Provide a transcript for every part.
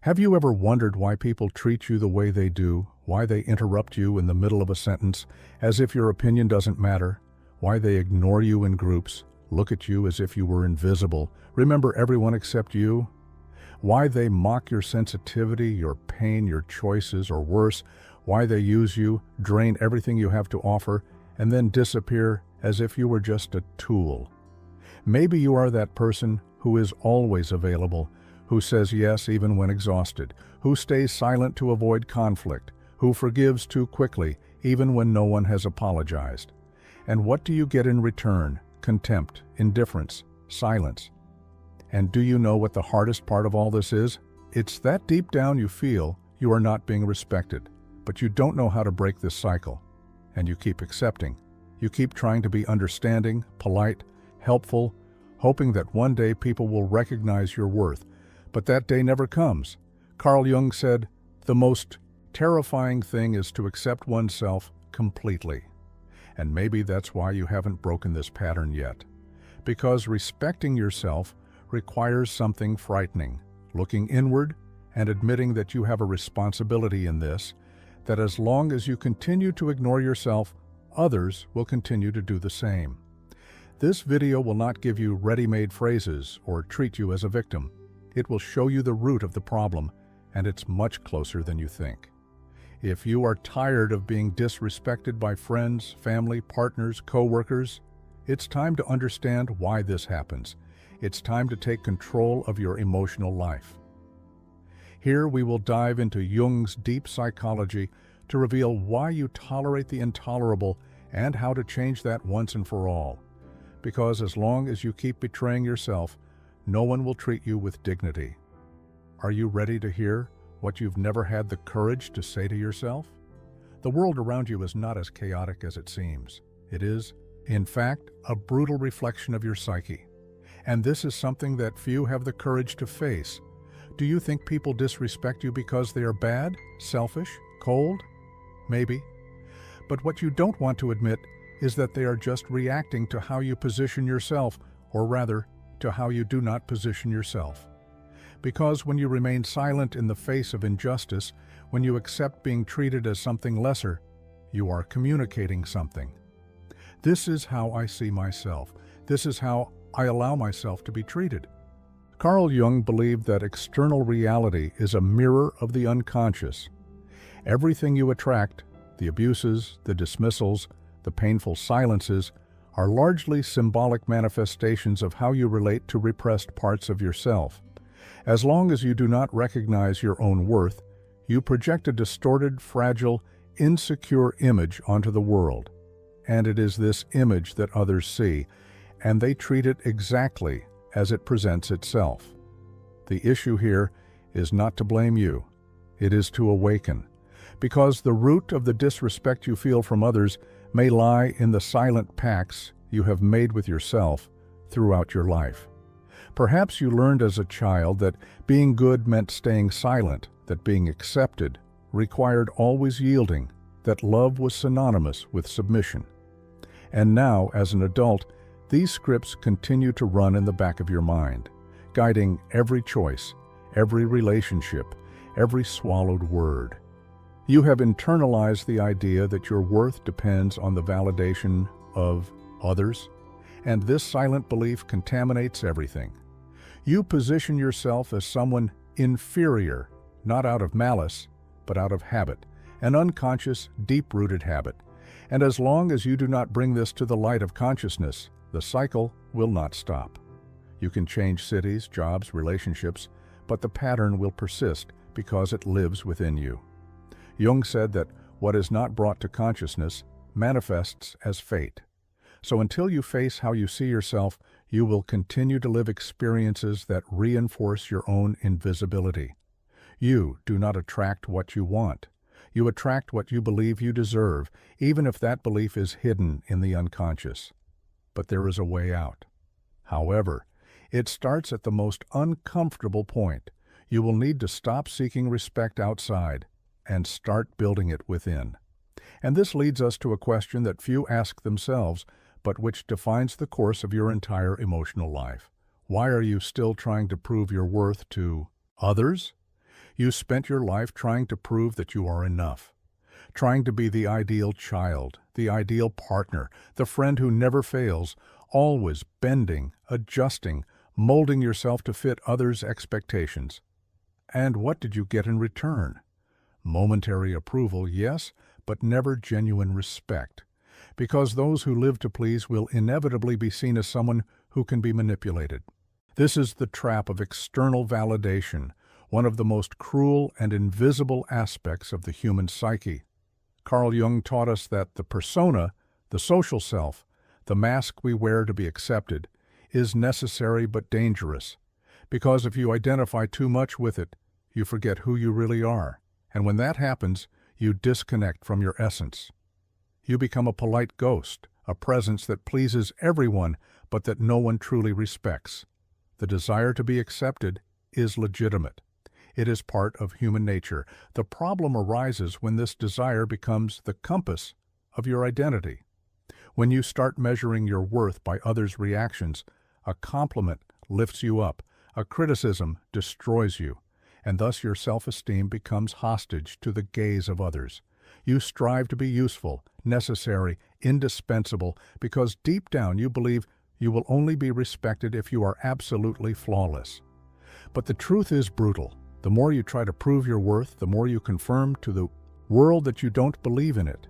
Have you ever wondered why people treat you the way they do, why they interrupt you in the middle of a sentence as if your opinion doesn't matter, why they ignore you in groups, look at you as if you were invisible, remember everyone except you? Why they mock your sensitivity, your pain, your choices, or worse, why they use you, drain everything you have to offer, and then disappear as if you were just a tool. Maybe you are that person who is always available, who says yes even when exhausted, who stays silent to avoid conflict, who forgives too quickly even when no one has apologized. And what do you get in return? Contempt, indifference, silence. And do you know what the hardest part of all this is? It's that deep down you feel you are not being respected, but you don't know how to break this cycle. And you keep accepting. You keep trying to be understanding, polite, helpful, hoping that one day people will recognize your worth. But that day never comes. Carl Jung said, "The most terrifying thing is to accept oneself completely." And maybe that's why you haven't broken this pattern yet. Because respecting yourself requires something frightening, looking inward and admitting that you have a responsibility in this, that as long as you continue to ignore yourself, others will continue to do the same. This video will not give you ready-made phrases or treat you as a victim. It will show you the root of the problem, and it's much closer than you think. If you are tired of being disrespected by friends, family, partners, co-workers, it's time to understand why this happens. It's time to take control of your emotional life. Here we will dive into Jung's deep psychology to reveal why you tolerate the intolerable and how to change that once and for all. Because as long as you keep betraying yourself, no one will treat you with dignity. Are you ready to hear what you've never had the courage to say to yourself? The world around you is not as chaotic as it seems. It is, in fact, a brutal reflection of your psyche. And this is something that few have the courage to face. Do you think people disrespect you because they are bad, selfish, cold? Maybe. But what you don't want to admit is that they are just reacting to how you position yourself, or rather, to how you do not position yourself. Because when you remain silent in the face of injustice, when you accept being treated as something lesser, you are communicating something. This is how I see myself. This is how I allow myself to be treated. Carl Jung believed that external reality is a mirror of the unconscious. Everything you attract, the abuses, the dismissals, the painful silences, are largely symbolic manifestations of how you relate to repressed parts of yourself. As long as you do not recognize your own worth, you project a distorted, fragile, insecure image onto the world. And it is this image that others see, and they treat it exactly as it presents itself. The issue here is not to blame you. It is to awaken. Because the root of the disrespect you feel from others may lie in the silent pacts you have made with yourself throughout your life. Perhaps you learned as a child that being good meant staying silent, that being accepted required always yielding, that love was synonymous with submission. And now, as an adult, these scripts continue to run in the back of your mind, guiding every choice, every relationship, every swallowed word. You have internalized the idea that your worth depends on the validation of others, and this silent belief contaminates everything. You position yourself as someone inferior, not out of malice, but out of habit, an unconscious, deep-rooted habit. And as long as you do not bring this to the light of consciousness, the cycle will not stop. You can change cities, jobs, relationships, but the pattern will persist because it lives within you. Jung said that what is not brought to consciousness manifests as fate. So until you face how you see yourself, you will continue to live experiences that reinforce your own invisibility. You do not attract what you want. You attract what you believe you deserve, even if that belief is hidden in the unconscious. But there is a way out. However, it starts at the most uncomfortable point. You will need to stop seeking respect outside and start building it within. And this leads us to a question that few ask themselves, but which defines the course of your entire emotional life. Why are you still trying to prove your worth to others? You spent your life trying to prove that you are enough, trying to be the ideal child, the ideal partner, the friend who never fails, always bending, adjusting, molding yourself to fit others' expectations. And what did you get in return? Momentary approval, yes, but never genuine respect, because those who live to please will inevitably be seen as someone who can be manipulated. This is the trap of external validation, one of the most cruel and invisible aspects of the human psyche. Carl Jung taught us that the persona, the social self, the mask we wear to be accepted, is necessary but dangerous, because if you identify too much with it, you forget who you really are, and when that happens, you disconnect from your essence. You become a polite ghost, a presence that pleases everyone but that no one truly respects. The desire to be accepted is legitimate. It is part of human nature. The problem arises when this desire becomes the compass of your identity. When you start measuring your worth by others' reactions, a compliment lifts you up, a criticism destroys you, and thus your self-esteem becomes hostage to the gaze of others. You strive to be useful, necessary, indispensable, because deep down you believe you will only be respected if you are absolutely flawless. But the truth is brutal. The more you try to prove your worth, the more you confirm to the world that you don't believe in it.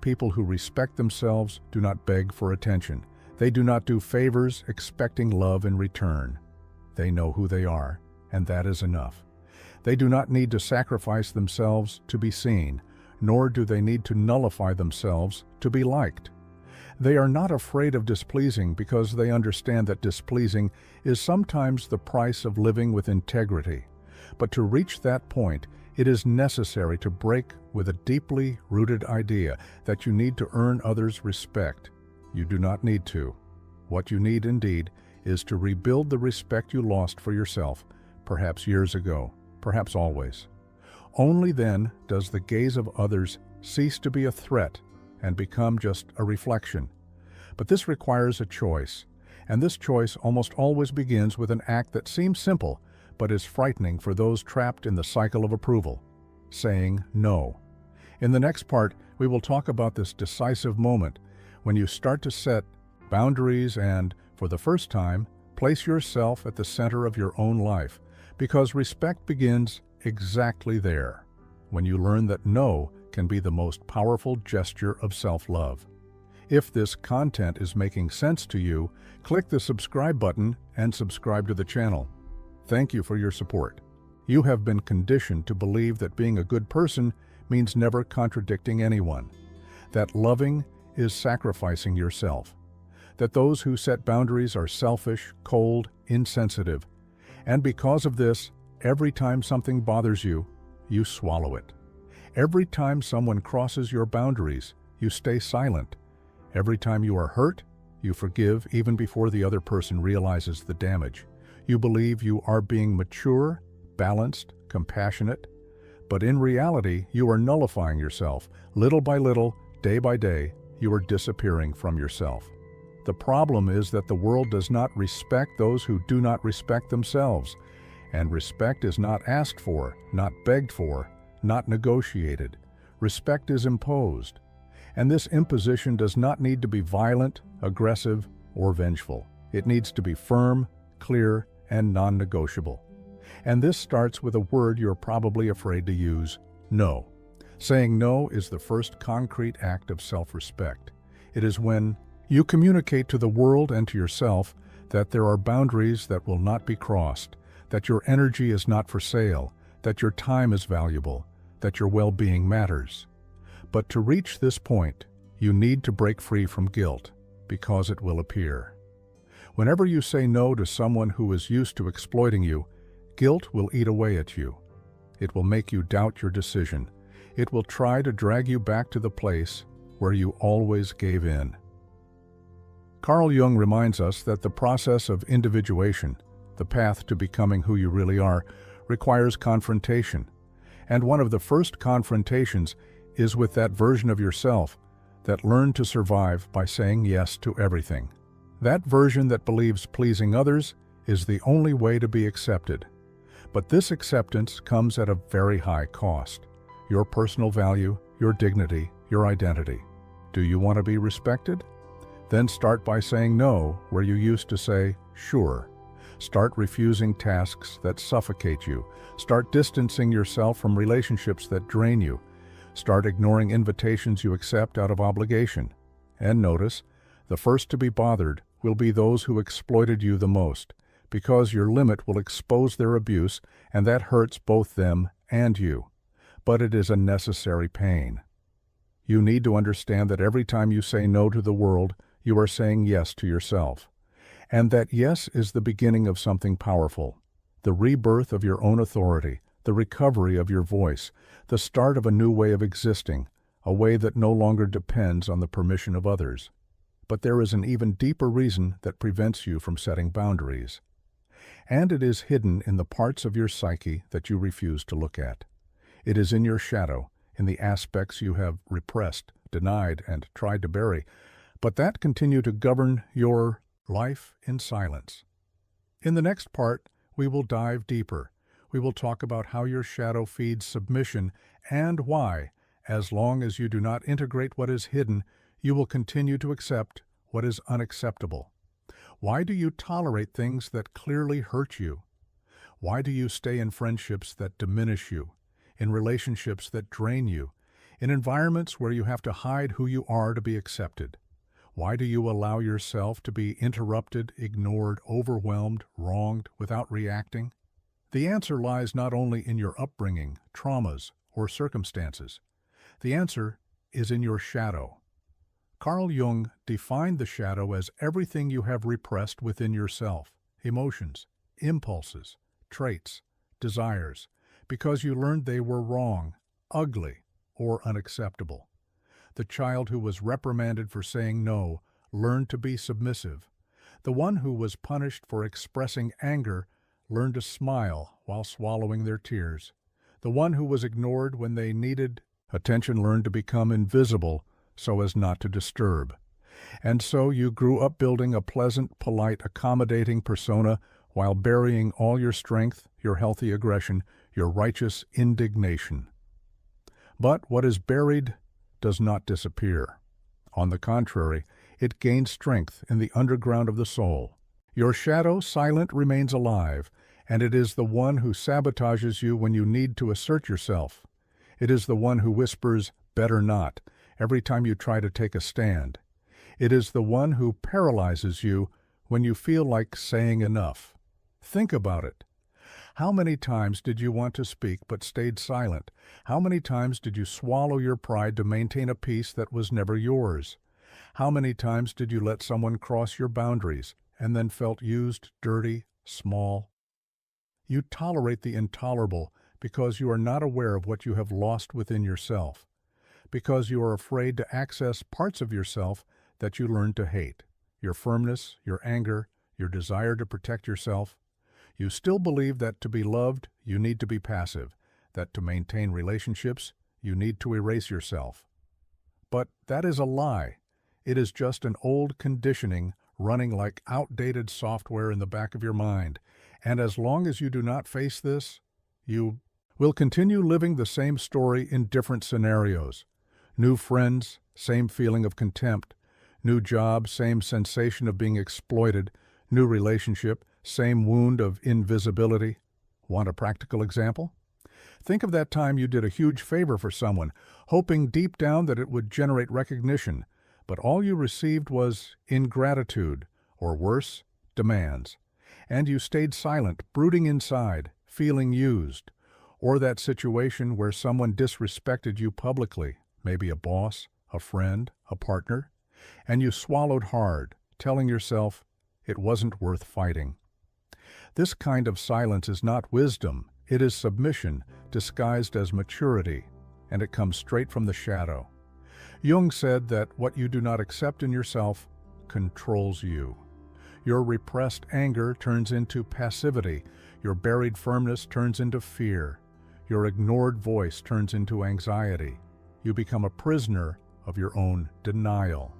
People who respect themselves do not beg for attention. They do not do favors expecting love in return. They know who they are, and that is enough. They do not need to sacrifice themselves to be seen, nor do they need to nullify themselves to be liked. They are not afraid of displeasing because they understand that displeasing is sometimes the price of living with integrity. But to reach that point, it is necessary to break with a deeply rooted idea that you need to earn others' respect. You do not need to. What you need indeed is to rebuild the respect you lost for yourself, perhaps years ago, perhaps always. Only then does the gaze of others cease to be a threat and become just a reflection. But this requires a choice, and this choice almost always begins with an act that seems simple, but is frightening for those trapped in the cycle of approval: saying no. In the next part, we will talk about this decisive moment when you start to set boundaries and, for the first time, place yourself at the center of your own life, because respect begins exactly there, when you learn that no can be the most powerful gesture of self-love. If this content is making sense to you, click the subscribe button and subscribe to the channel. Thank you for your support. You have been conditioned to believe that being a good person means never contradicting anyone, that loving is sacrificing yourself, that those who set boundaries are selfish, cold, insensitive, and because of this, every time something bothers you, you swallow it. Every time someone crosses your boundaries, you stay silent. Every time you are hurt, you forgive even before the other person realizes the damage. You believe you are being mature, balanced, compassionate, but in reality, you are nullifying yourself. Little by little, day by day, you are disappearing from yourself. The problem is that the world does not respect those who do not respect themselves, and respect is not asked for, not begged for, not negotiated. Respect is imposed, and this imposition does not need to be violent, aggressive, or vengeful. It needs to be firm, clear, and non-negotiable. And this starts with a word you're probably afraid to use: no. Saying no is the first concrete act of self-respect. It is when you communicate to the world and to yourself that there are boundaries that will not be crossed, that your energy is not for sale, that your time is valuable, that your well-being matters. But to reach this point, you need to break free from guilt, because it will appear. Whenever you say no to someone who is used to exploiting you, guilt will eat away at you. It will make you doubt your decision. It will try to drag you back to the place where you always gave in. Carl Jung reminds us that the process of individuation, the path to becoming who you really are, requires confrontation. And one of the first confrontations is with that version of yourself that learned to survive by saying yes to everything. That version that believes pleasing others is the only way to be accepted. But this acceptance comes at a very high cost. Your personal value, your dignity, your identity. Do you want to be respected? Then start by saying no where you used to say sure. Start refusing tasks that suffocate you. Start distancing yourself from relationships that drain you. Start ignoring invitations you accept out of obligation. And notice, the first to be bothered will be those who exploited you the most, because your limit will expose their abuse, and that hurts both them and you. But it is a necessary pain. You need to understand that every time you say no to the world, you are saying yes to yourself. And that yes is the beginning of something powerful, the rebirth of your own authority, the recovery of your voice, the start of a new way of existing, a way that no longer depends on the permission of others. But there is an even deeper reason that prevents you from setting boundaries. And it is hidden in the parts of your psyche that you refuse to look at. It is in your shadow, in the aspects you have repressed, denied, and tried to bury, but that continue to govern your life in silence. In the next part, we will dive deeper. We will talk about how your shadow feeds submission and why, as long as you do not integrate what is hidden, you will continue to accept what is unacceptable. Why do you tolerate things that clearly hurt you? Why do you stay in friendships that diminish you, in relationships that drain you, in environments where you have to hide who you are to be accepted? Why do you allow yourself to be interrupted, ignored, overwhelmed, wronged without reacting? The answer lies not only in your upbringing, traumas, or circumstances. The answer is in your shadow. Carl Jung defined the shadow as everything you have repressed within yourself, emotions, impulses, traits, desires, because you learned they were wrong, ugly, or unacceptable. The child who was reprimanded for saying no learned to be submissive. The one who was punished for expressing anger learned to smile while swallowing their tears. The one who was ignored when they needed attention learned to become invisible so as not to disturb. And so you grew up building a pleasant, polite, accommodating persona while burying all your strength, your healthy aggression, your righteous indignation. But what is buried does not disappear. On the contrary, it gains strength in the underground of the soul. Your shadow, silent, remains alive, and it is the one who sabotages you when you need to assert yourself. It is the one who whispers, "better not," every time you try to take a stand. It is the one who paralyzes you when you feel like saying enough. Think about it. How many times did you want to speak but stayed silent? How many times did you swallow your pride to maintain a peace that was never yours? How many times did you let someone cross your boundaries and then felt used, dirty, small? You tolerate the intolerable because you are not aware of what you have lost within yourself, because you are afraid to access parts of yourself that you learned to hate, your firmness, your anger, your desire to protect yourself. You still believe that to be loved, you need to be passive, that to maintain relationships, you need to erase yourself. But that is a lie. It is just an old conditioning running like outdated software in the back of your mind. And as long as you do not face this, you will continue living the same story in different scenarios. New friends, same feeling of contempt. New job, same sensation of being exploited. New relationship, same wound of invisibility. Want a practical example? Think of that time you did a huge favor for someone, hoping deep down that it would generate recognition, but all you received was ingratitude, or worse, demands. And you stayed silent, brooding inside, feeling used. Or that situation where someone disrespected you publicly, maybe a boss, a friend, a partner, and you swallowed hard, telling yourself it wasn't worth fighting. This kind of silence is not wisdom, it is submission disguised as maturity, and it comes straight from the shadow. Jung said that what you do not accept in yourself controls you. Your repressed anger turns into passivity, your buried firmness turns into fear, your ignored voice turns into anxiety. You become a prisoner of your own denial.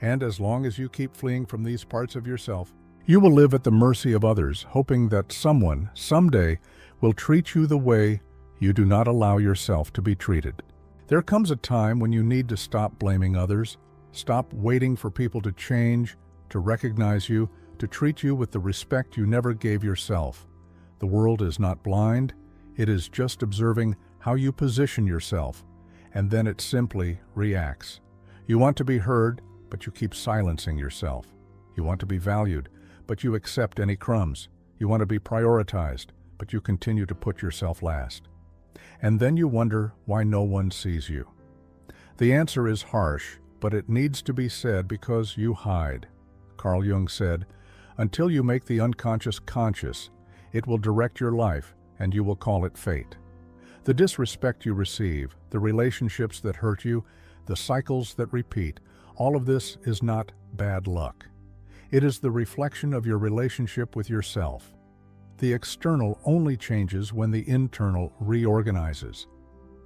And as long as you keep fleeing from these parts of yourself, you will live at the mercy of others, hoping that someone, someday, will treat you the way you do not allow yourself to be treated. There comes a time when you need to stop blaming others, stop waiting for people to change, to recognize you, to treat you with the respect you never gave yourself. The world is not blind, it is just observing how you position yourself, and then it simply reacts. You want to be heard, but you keep silencing yourself. You want to be valued, but you accept any crumbs. You want to be prioritized, but you continue to put yourself last. And then you wonder why no one sees you. The answer is harsh, but it needs to be said because you hide. Carl Jung said, "Until you make the unconscious conscious, it will direct your life, and you will call it fate." The disrespect you receive, the relationships that hurt you, the cycles that repeat, all of this is not bad luck. It is the reflection of your relationship with yourself. The external only changes when the internal reorganizes.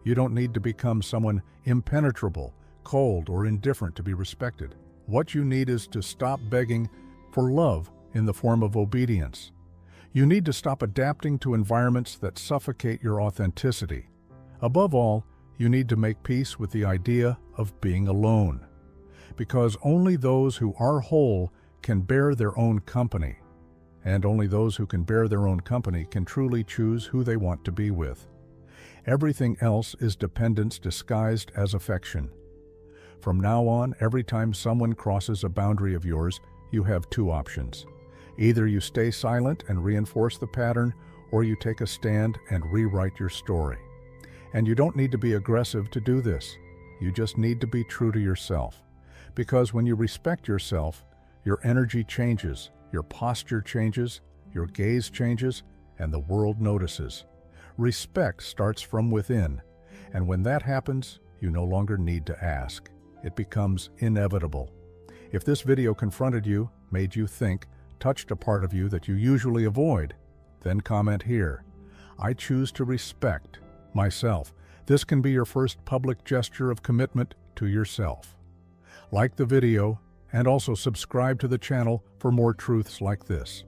You don't need to become someone impenetrable, cold, or indifferent to be respected. What you need is to stop begging for love in the form of obedience. You need to stop adapting to environments that suffocate your authenticity. Above all, you need to make peace with the idea of being alone. Because only those who are whole can bear their own company. And only those who can bear their own company can truly choose who they want to be with. Everything else is dependence disguised as affection. From now on, every time someone crosses a boundary of yours, you have two options. Either you stay silent and reinforce the pattern, or you take a stand and rewrite your story. And you don't need to be aggressive to do this. You just need to be true to yourself. Because when you respect yourself, your energy changes, your posture changes, your gaze changes, and the world notices. Respect starts from within, and when that happens, you no longer need to ask. It becomes inevitable. If this video confronted you, made you think, touched a part of you that you usually avoid, then comment here. I choose to respect myself. This can be your first public gesture of commitment to yourself. Like the video and also subscribe to the channel for more truths like this.